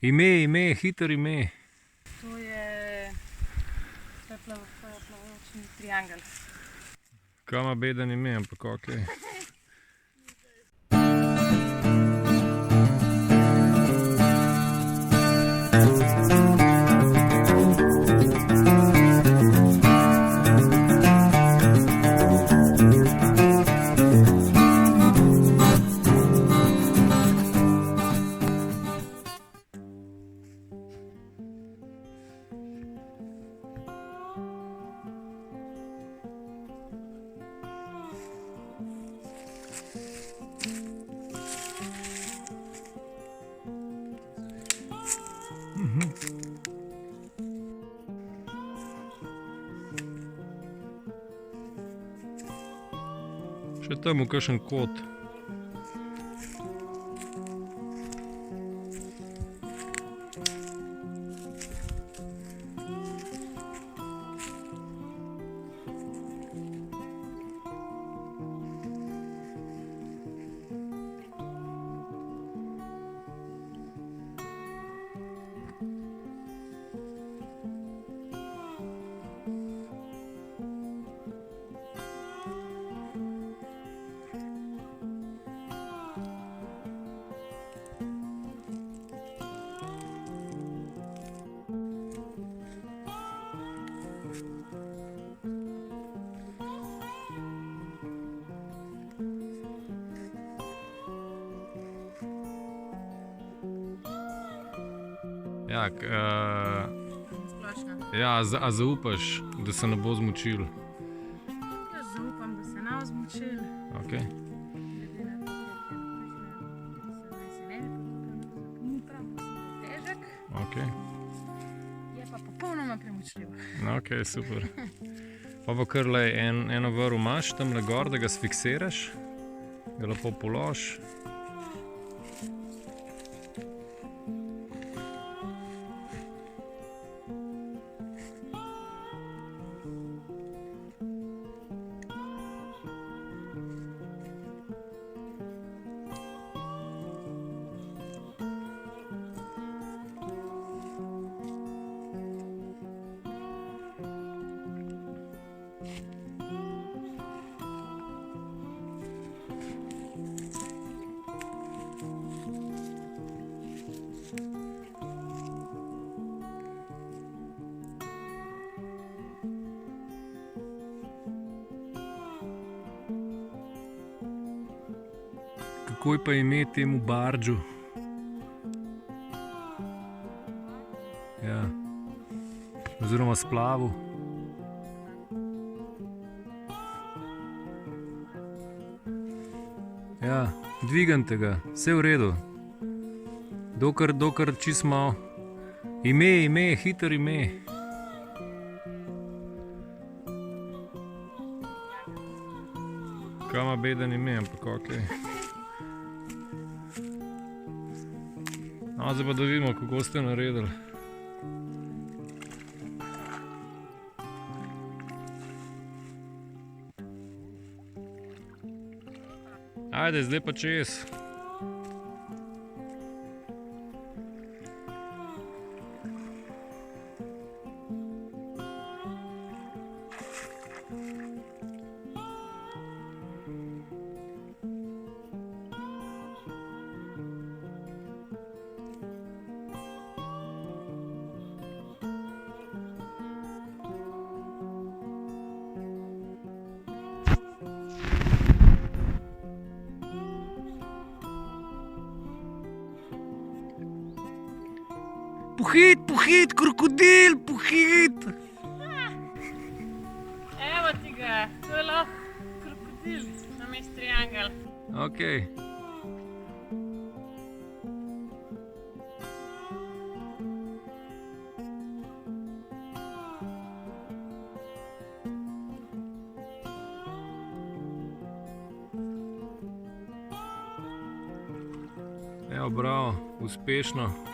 Ime, hitro ime. To je plavajoči triangel. Kaj ima beden ime, ampak okej. Še tam v kakšen kot. Ja, Splošno. a zaupaš, da se ne bo zmočil? Jaz zaupam, da se ne bo zmočil. Okej. Glede na to, koliko je napihnjen, ni prav težek, Okej. je pa popolnoma premočljiv. Okej, super. Pa kar eno vrv imaš tamle gor, da ga sfiksiraš, ga lepo polož. Kako je pa ime temu bardžu? Ja. Oziroma splavu. Ja, dvigante ga, vse v redu. Dokler čisto malo. Ime, hitro ime. Kaj ima beden ime, ampak okej. No, zdaj pa da vidimo, kako ste naredili. Ajde, zdaj pa čez. Pohit, krokodil, pohit! Evo ti ga, to je lahko krokodil, namesto triangel. Okej. Evo, bravo, uspešno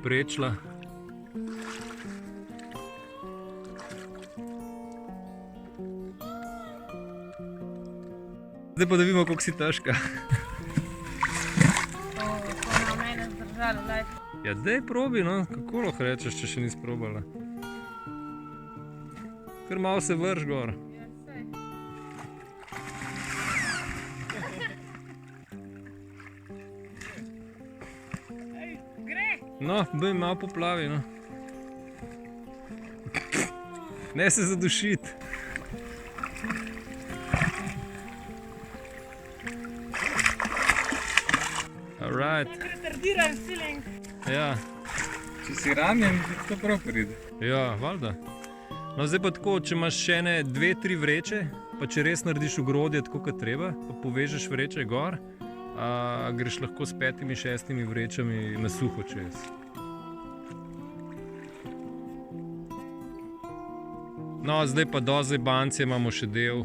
prečla. Zdaj pa da vidimo, koliko si težka. To je mene zdržalo, lajko. Ja, dej probi, no, kako lahko rečeš, če še nisi probala. Kar malo se vrš gor. Ja, saj. Ej, gre! No, bej malo poplavi, no. Ne se zadušiti. Alright, Tak retardiran feeling. ja. Če si ranjen, ti to prav pride. Ja, valjda. No, zdaj pa tako, če imaš še ene 2-3 vreče, pa če res narediš ogrodje tako, kot treba, pa povežeš vreče gor, greš lahko s 5-6 vrečami na suho čez. No, zdaj pa do zajbancije imamo še del